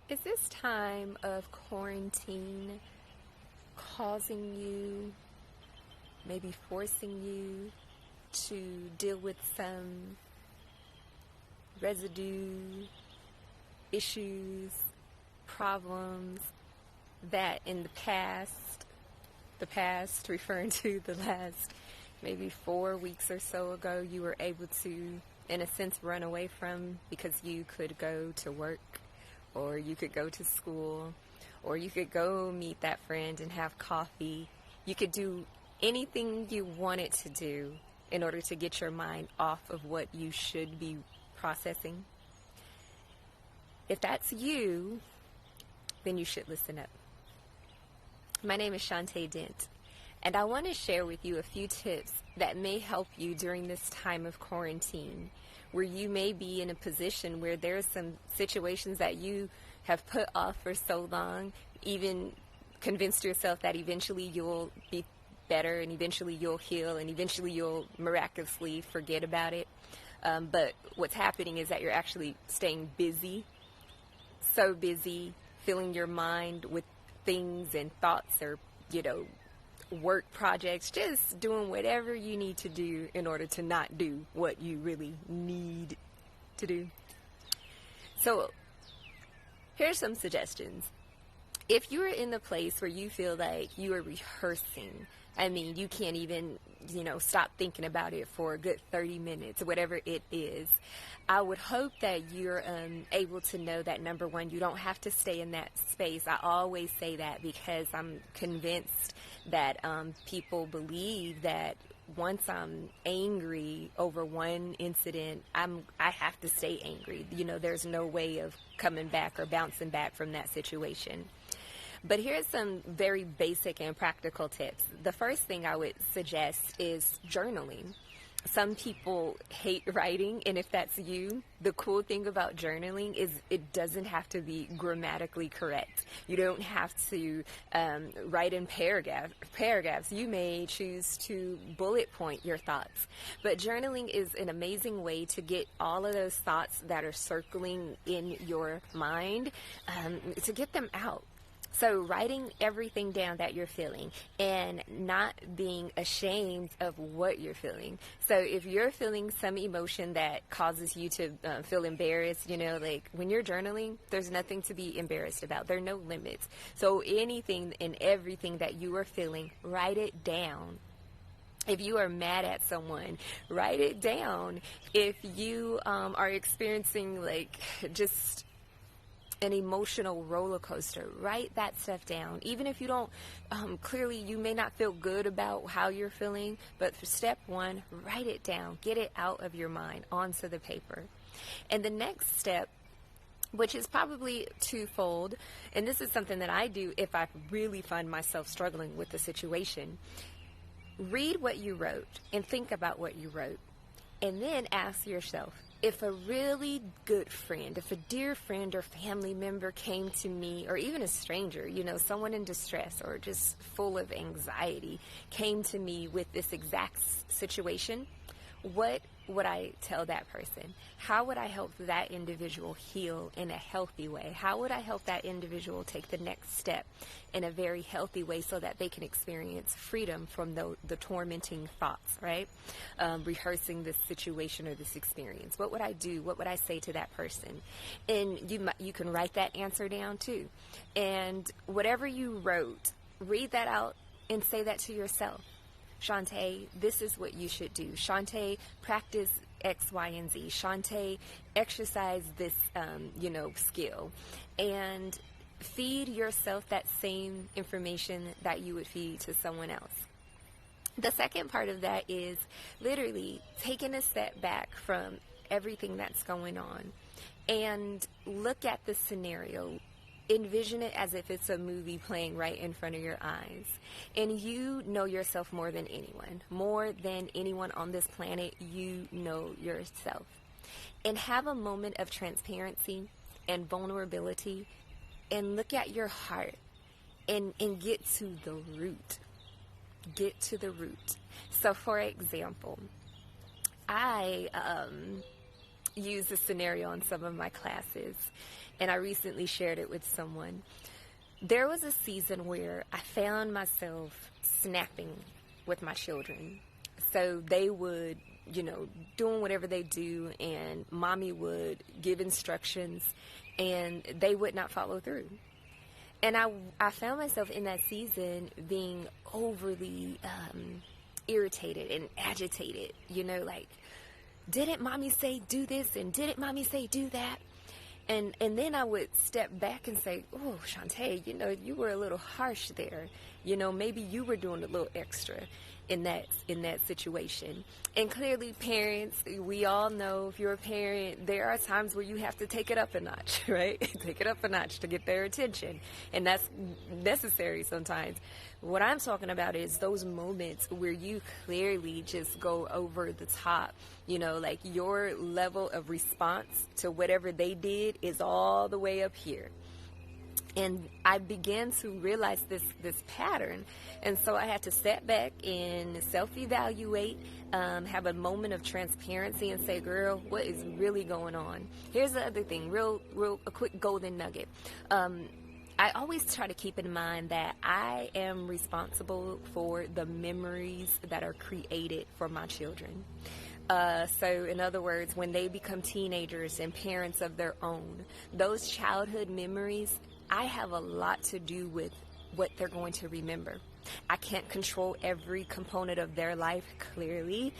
Is this time of quarantine causing you, maybe forcing you to deal with some residue, issues, problems that in the past referring to the last maybe 4 weeks or so ago, you were able to, in a sense, run away from because you could go to work or you could go to school, or you could go meet that friend and have coffee. You could do anything you wanted to do in order to get your mind off of what you should be processing. If that's you, then you should listen up. My name is Shantae Dent, and I want to share with you a few tips that may help you during this time of quarantine, where you may be in a position where there's some situations that you have put off for so long, even convinced yourself that eventually you'll be better and eventually you'll heal and eventually you'll miraculously forget about it. But what's happening is that you're actually staying busy, so busy, filling your mind with things and thoughts or, work projects, just doing whatever you need to do in order to not do what you really need to do. So here's some suggestions. If you're in the place where you feel like you are rehearsing, you can't even, stop thinking about it for a good 30 minutes, whatever it is, I would hope that you're able to know that, number one, you don't have to stay in that space. I always say that because I'm convinced that people believe that once I'm angry over one incident, I have to stay angry. There's no way of coming back or bouncing back from that situation. But here's some very basic and practical tips. The first thing I would suggest is journaling. Some people hate writing, and if that's you, the cool thing about journaling is it doesn't have to be grammatically correct. You don't have to write in paragraphs. You may choose to bullet point your thoughts. But journaling is an amazing way to get all of those thoughts that are circling in your mind, to get them out. So writing everything down that you're feeling and not being ashamed of what you're feeling. So if you're feeling some emotion that causes you to feel embarrassed, like when you're journaling, there's nothing to be embarrassed about. There are no limits. So anything and everything that you are feeling, write it down. If you are mad at someone, write it down. If you are experiencing just an emotional roller coaster, write that stuff down. Even if you don't, clearly you may not feel good about how you're feeling, but for step one, write it down. Get it out of your mind onto the paper. And the next step, which is probably twofold, and this is something that I do if I really find myself struggling with the situation. Read what you wrote and think about what you wrote. And then ask yourself, if a really good friend, if a dear friend or family member came to me, or even a stranger, someone in distress or just full of anxiety came to me with this exact situation, what would I tell that person? How would I help that individual heal in a healthy way? How would I help that individual take the next step in a very healthy way so that they can experience freedom from the tormenting thoughts, right? Rehearsing this situation or this experience. What would I do? What would I say to that person? And you can write that answer down too. And whatever you wrote, read that out and say that to yourself. Shantae, this is what you should do. Shantae, practice X, Y, and Z. Shantae, exercise this, skill. And feed yourself that same information that you would feed to someone else. The second part of that is literally taking a step back from everything that's going on and look at the scenario. Envision it as if it's a movie playing right in front of your eyes. And you know yourself more than anyone. More than anyone on this planet, you know yourself. And have a moment of transparency and vulnerability and look at your heart and get to the root. Get to the root. So for example, I use this scenario in some of my classes. and I recently shared it with someone. There was a season where I found myself snapping with my children. So they would, doing whatever they do, and mommy would give instructions, and they would not follow through. And I found myself in that season being overly irritated and agitated, like, didn't mommy say do this, and didn't mommy say do that? And then I would step back and say, oh, Shantae, you were a little harsh there. Maybe you were doing a little extra in that situation. And clearly, parents, we all know, if you're a parent, there are times where you have to take it up a notch, right? Take it up a notch to get their attention. And that's necessary sometimes. What I'm talking about is those moments where you clearly just go over the top. Like your level of response to whatever they did is all the way up here. And I began to realize this pattern. And so I had to step back and self-evaluate, have a moment of transparency and say, girl, what is really going on? Here's the other thing, a quick golden nugget. I always try to keep in mind that I am responsible for the memories that are created for my children. So in other words, when they become teenagers and parents of their own, those childhood memories, I have a lot to do with what they're going to remember. I can't control every component of their life, clearly,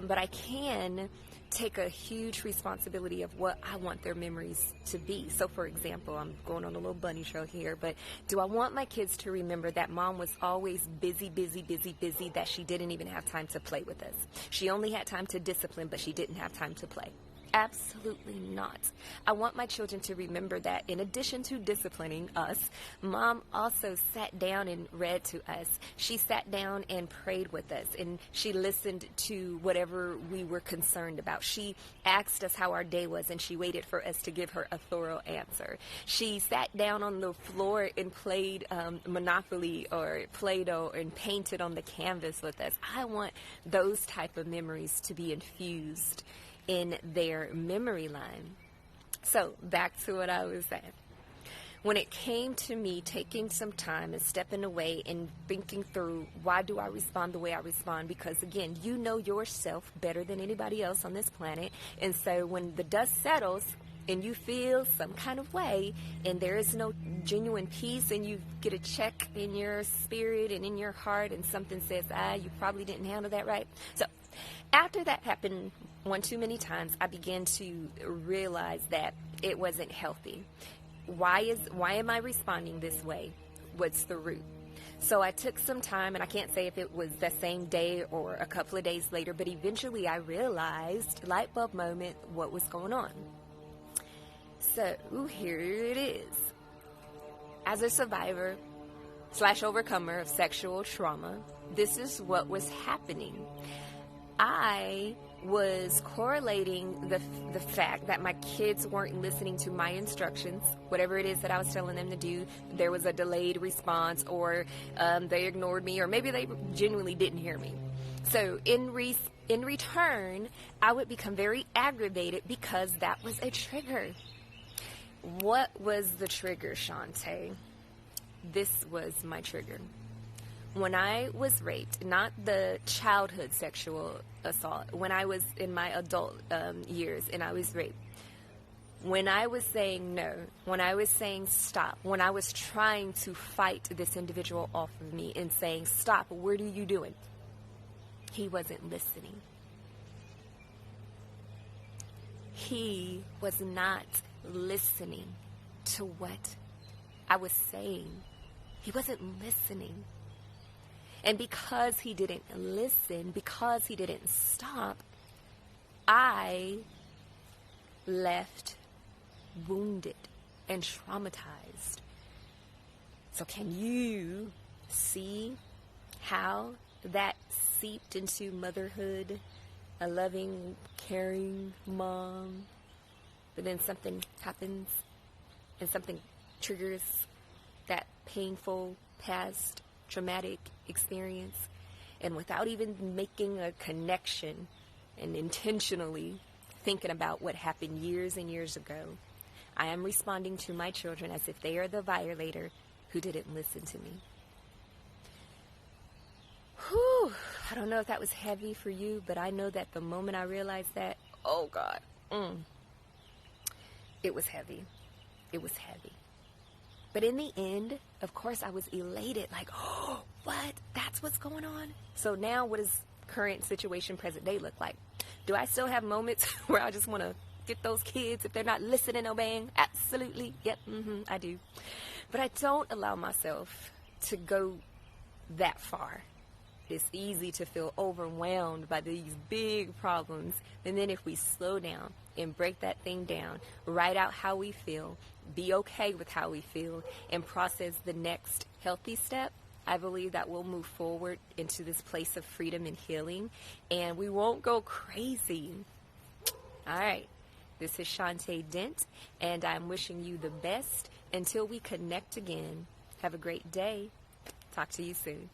but I can take a huge responsibility of what I want their memories to be. So, for example, I'm going on a little bunny trail here, but do I want my kids to remember that mom was always busy, that she didn't even have time to play with us? She only had time to discipline, but she didn't have time to play. Absolutely not. I want my children to remember that in addition to disciplining us, mom also sat down and read to us. She sat down and prayed with us, and she listened to whatever we were concerned about. She asked us how our day was, and she waited for us to give her a thorough answer. She sat down on the floor and played Monopoly or Play-Doh and painted on the canvas with us. I want those type of memories to be infused in their memory line. So back to what I was saying. When it came to me taking some time and stepping away and thinking through, why do I respond the way I respond? Because again, you know yourself better than anybody else on this planet. And so when the dust settles and you feel some kind of way and there is no genuine peace, and you get a check in your spirit and in your heart, and something says, you probably didn't handle that right. So after that happened one too many times, I began to realize that it wasn't healthy. Why am I responding this way? What's the root? So I took some time, and I can't say if it was the same day or a couple of days later, but eventually I realized, light bulb moment, what was going on. So here it is. As a survivor / overcomer of sexual trauma, this is what was happening. I was correlating the fact that my kids weren't listening to my instructions, whatever it is that I was telling them to do. There was a delayed response, or they ignored me, or maybe they genuinely didn't hear me. So in return, I would become very aggravated because that was a trigger. What was the trigger, Shantae? This was my trigger. When I was raped, not the childhood sexual assault, when I was in my adult years and I was raped, when I was saying no, when I was saying stop, when I was trying to fight this individual off of me and saying, stop, what are you doing? He wasn't listening. He was not listening to what I was saying. He wasn't listening. And because he didn't listen, because he didn't stop, I left wounded and traumatized. So can you see how that seeped into motherhood? A loving, caring mom. But then something happens and something triggers that painful past traumatic experience, and without even making a connection and intentionally thinking about what happened years and years ago, I am responding to my children as if they are the violator who didn't listen to me. Whew. I don't know if that was heavy for you, but I know that the moment I realized that, oh God, it was heavy. It was heavy. But in the end, of course, I was elated, like, oh, what? That's what's going on? So now what does current situation, present day look like? Do I still have moments where I just want to get those kids if they're not listening, obeying? Absolutely. Yep, I do. But I don't allow myself to go that far. It's easy to feel overwhelmed by these big problems. And then if we slow down and break that thing down, write out how we feel, be okay with how we feel, and process the next healthy step, I believe that we'll move forward into this place of freedom and healing, and we won't go crazy. All right. This is Shantae Dent, and I'm wishing you the best until we connect again. Have a great day. Talk to you soon.